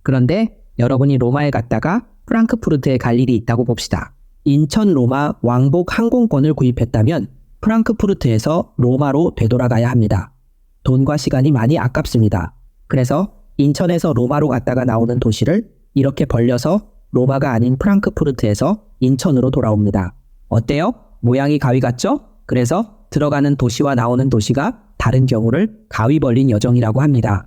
그런데 여러분이 로마에 갔다가 프랑크푸르트에 갈 일이 있다고 봅시다. 인천 로마 왕복 항공권을 구입했다면 프랑크푸르트에서 로마로 되돌아가야 합니다. 돈과 시간이 많이 아깝습니다. 그래서 인천에서 로마로 갔다가 나오는 도시를 이렇게 벌려서 로마가 아닌 프랑크푸르트에서 인천으로 돌아옵니다. 어때요? 모양이 가위 같죠? 그래서 들어가는 도시와 나오는 도시가 다른 경우를 가위 벌린 여정이라고 합니다.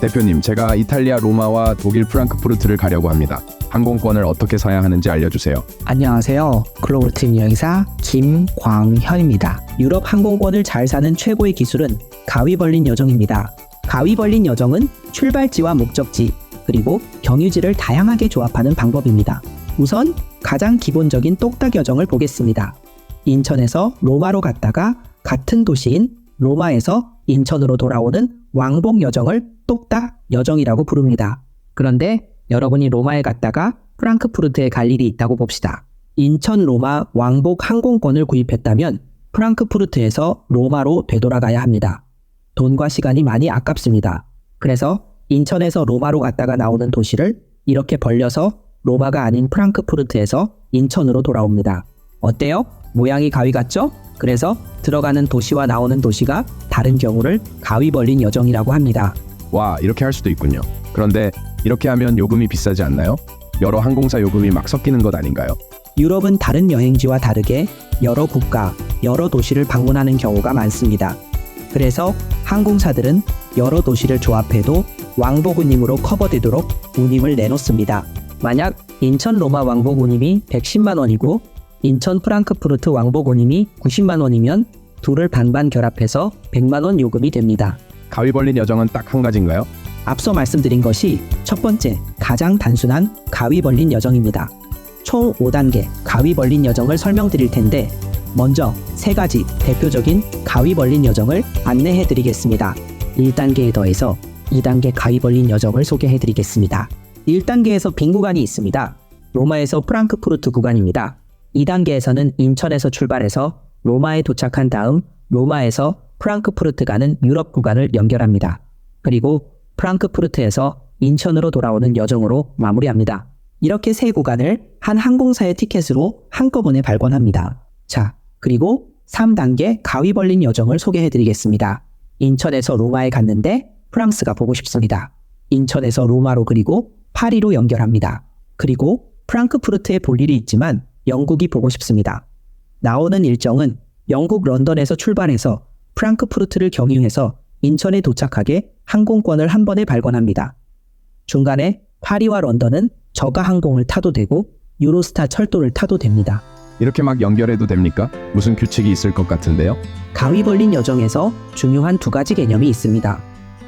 대표님, 제가 이탈리아 로마와 독일 프랑크푸르트를 가려고 합니다. 항공권을 어떻게 사야 하는지 알려주세요. 안녕하세요. 글로벌팀 여행사 김광현입니다. 유럽 항공권을 잘 사는 최고의 기술은 가위 벌린 여정입니다. 가위 벌린 여정은 출발지와 목적지, 그리고 경유지를 다양하게 조합하는 방법입니다. 우선 가장 기본적인 똑딱 여정을 보겠습니다. 인천에서 로마로 갔다가 같은 도시인 로마에서 인천으로 돌아오는 왕복 여정을 똑딱 여정이라고 부릅니다. 그런데 여러분이 로마에 갔다가 프랑크푸르트에 갈 일이 있다고 봅시다. 인천 로마 왕복 항공권을 구입했다면 프랑크푸르트에서 로마로 되돌아가야 합니다. 돈과 시간이 많이 아깝습니다. 그래서 인천에서 로마로 갔다가 나오는 도시를 이렇게 벌려서 로마가 아닌 프랑크푸르트에서 인천으로 돌아옵니다. 어때요? 모양이 가위 같죠? 그래서 들어가는 도시와 나오는 도시가 다른 경우를 가위 벌린 여정이라고 합니다. 와, 이렇게 할 수도 있군요. 그런데 이렇게 하면 요금이 비싸지 않나요? 여러 항공사 요금이 막 섞이는 것 아닌가요? 유럽은 다른 여행지와 다르게 여러 국가, 여러 도시를 방문하는 경우가 많습니다. 그래서 항공사들은 여러 도시를 조합해도 왕복 운임으로 커버되도록 운임을 내놓습니다. 만약 인천 로마 왕복 운임이 110만 원이고 인천 프랑크푸르트 왕복 운임이 90만 원이면 둘을 반반 결합해서 100만 원 요금이 됩니다. 가위 벌린 여정은 딱 한 가지인가요? 앞서 말씀드린 것이 첫 번째, 가장 단순한 가위 벌린 여정입니다. 총 5단계 가위 벌린 여정을 설명드릴 텐데 먼저 3가지 대표적인 가위 벌린 여정을 안내해 드리겠습니다. 1단계에 더해서 2단계 가위 벌린 여정을 소개해 드리겠습니다. 1단계에서 빈 구간이 있습니다. 로마에서 프랑크푸르트 구간입니다. 2단계에서는 인천에서 출발해서 로마에 도착한 다음 로마에서 프랑크푸르트 가는 유럽 구간을 연결합니다. 그리고 프랑크푸르트에서 인천으로 돌아오는 여정으로 마무리합니다. 이렇게 3구간을 한 항공사의 티켓으로 한꺼번에 발권합니다. 자, 그리고 3단계 가위 벌린 여정을 소개해 드리겠습니다. 인천에서 로마에 갔는데 프랑스가 보고 싶습니다. 인천에서 로마로 그리고 파리로 연결합니다. 그리고 프랑크푸르트에 볼 일이 있지만 영국이 보고 싶습니다. 나오는 일정은 영국 런던에서 출발해서 프랑크푸르트를 경유해서 인천에 도착하게 항공권을 한 번에 발권합니다. 중간에 파리와 런던은 저가 항공을 타도 되고 유로스타 철도를 타도 됩니다. 이렇게 막 연결해도 됩니까? 무슨 규칙이 있을 것 같은데요? 가위 벌린 여정에서 중요한 2가지 개념이 있습니다.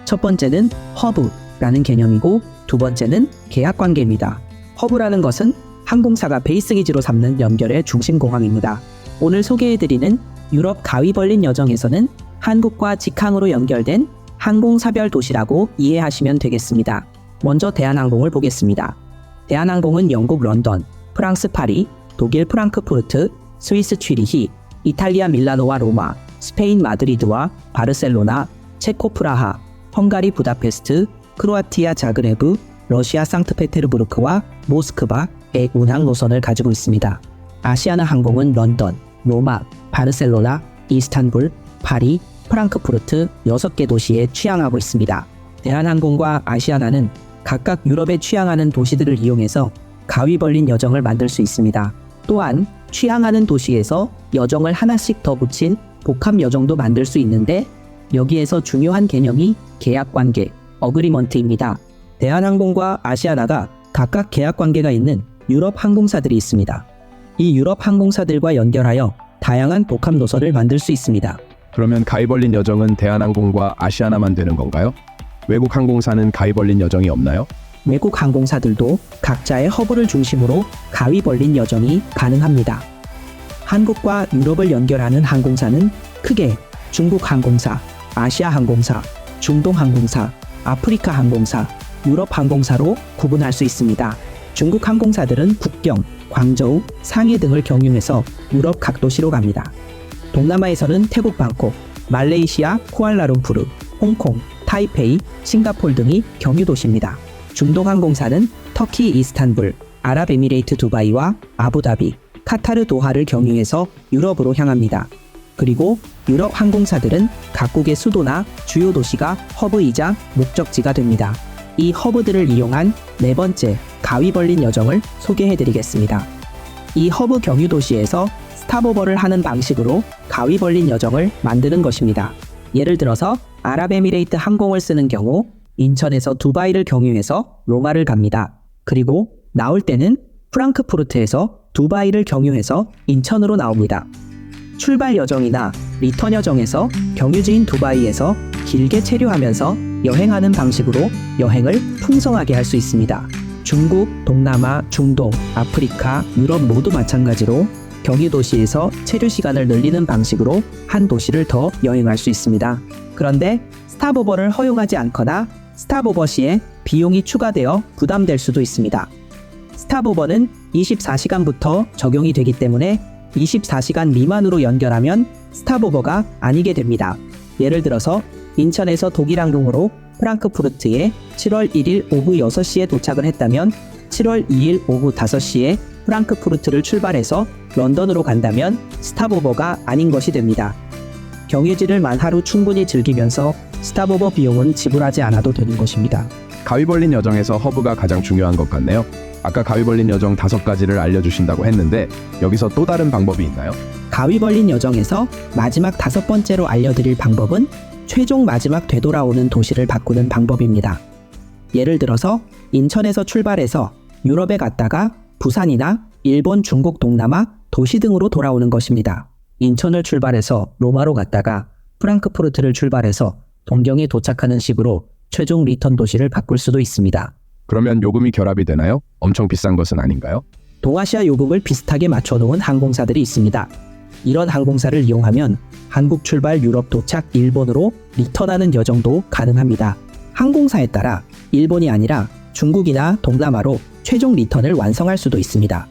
첫 번째는 허브라는 개념이고 두 번째는 계약관계입니다. 허브라는 것은 항공사가 베이스 기지로 삼는 연결의 중심 공항입니다. 오늘 소개해드리는 유럽 가위 벌린 여정에서는 한국과 직항으로 연결된 항공사별 도시라고 이해하시면 되겠습니다. 먼저 대한항공을 보겠습니다. 대한항공은 영국 런던, 프랑스 파리, 독일 프랑크푸르트, 스위스 취리히, 이탈리아 밀라노와 로마, 스페인 마드리드와 바르셀로나, 체코 프라하, 헝가리 부다페스트, 크로아티아 자그레브, 러시아 상트페테르부르크와 모스크바의 운항 노선을 가지고 있습니다. 아시아나 항공은 런던, 로마, 바르셀로나, 이스탄불, 파리, 프랑크푸르트 6개 도시에 취항하고 있습니다. 대한항공과 아시아나는 각각 유럽에 취항하는 도시들을 이용해서 가위 벌린 여정을 만들 수 있습니다. 또한 취항하는 도시에서 여정을 하나씩 더 붙인 복합 여정도 만들 수 있는데 여기에서 중요한 개념이 계약관계, 어그리먼트입니다. 대한항공과 아시아나가 각각 계약관계가 있는 유럽 항공사들이 있습니다. 이 유럽 항공사들과 연결하여 다양한 복합 노선을 만들 수 있습니다. 그러면 가위 벌린 여정은 대한항공과 아시아나만 되는 건가요? 외국 항공사는 가위 벌린 여정이 없나요? 외국 항공사들도 각자의 허브를 중심으로 가위 벌린 여정이 가능합니다. 한국과 유럽을 연결하는 항공사는 크게 중국 항공사, 아시아 항공사, 중동 항공사, 아프리카 항공사, 유럽 항공사로 구분할 수 있습니다. 중국 항공사들은 북경, 광저우, 상해 등을 경유해서 유럽 각 도시로 갑니다. 동남아에서는 태국 방콕, 말레이시아 쿠알라룸푸르, 홍콩, 타이페이, 싱가폴 등이 경유 도시입니다. 중동 항공사는 터키 이스탄불, 아랍에미레이트 두바이와 아부다비, 카타르 도하를 경유해서 유럽으로 향합니다. 그리고 유럽 항공사들은 각국의 수도나 주요 도시가 허브이자 목적지가 됩니다. 이 허브들을 이용한 네 번째 가위 벌린 여정을 소개해드리겠습니다. 이 허브 경유 도시에서 스탑오버를 하는 방식으로 가위 벌린 여정을 만드는 것입니다. 예를 들어서 아랍에미레이트 항공을 쓰는 경우 인천에서 두바이를 경유해서 로마를 갑니다. 그리고 나올 때는 프랑크푸르트에서 두바이를 경유해서 인천으로 나옵니다. 출발 여정이나 리턴 여정에서 경유지인 두바이에서 길게 체류하면서 여행하는 방식으로 여행을 풍성하게 할 수 있습니다. 중국, 동남아, 중동, 아프리카, 유럽 모두 마찬가지로 경유 도시에서 체류 시간을 늘리는 방식으로 한 도시를 더 여행할 수 있습니다. 그런데 스탑오버를 허용하지 않거나 스탑오버 시에 비용이 추가되어 부담될 수도 있습니다. 스탑오버는 24시간부터 적용이 되기 때문에 24시간 미만으로 연결하면 스탑오버가 아니게 됩니다. 예를 들어서 인천에서 독일 항공으로 프랑크푸르트에 7월 1일 오후 6시에 도착을 했다면 7월 2일 오후 5시에 프랑크푸르트를 출발해서 런던으로 간다면 스탑오버가 아닌 것이 됩니다. 경유지를 만 하루 충분히 즐기면서 스탑오버 비용은 지불하지 않아도 되는 것입니다. 가위 벌린 여정에서 허브가 가장 중요한 것 같네요. 아까 가위 벌린 여정 5가지를 알려주신다고 했는데 여기서 또 다른 방법이 있나요? 가위 벌린 여정에서 마지막 5번째로 알려드릴 방법은 최종 마지막 되돌아오는 도시를 바꾸는 방법입니다. 예를 들어서 인천에서 출발해서 유럽에 갔다가 부산이나 일본, 중국, 동남아 도시 등으로 돌아오는 것입니다. 인천을 출발해서 로마로 갔다가 프랑크푸르트를 출발해서 동경에 도착하는 식으로 최종 리턴 도시를 바꿀 수도 있습니다. 그러면 요금이 결합이 되나요? 엄청 비싼 것은 아닌가요? 동아시아 요금을 비슷하게 맞춰놓은 항공사들이 있습니다. 이런 항공사를 이용하면 한국 출발 유럽 도착 일본으로 리턴하는 여정도 가능합니다. 항공사에 따라 일본이 아니라 중국이나 동남아로 최종 리턴을 완성할 수도 있습니다.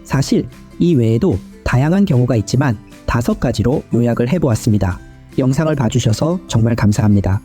사실 이 외에도 다양한 경우가 있지만 5가지로 요약을 해보았습니다. 영상을 봐주셔서 정말 감사합니다.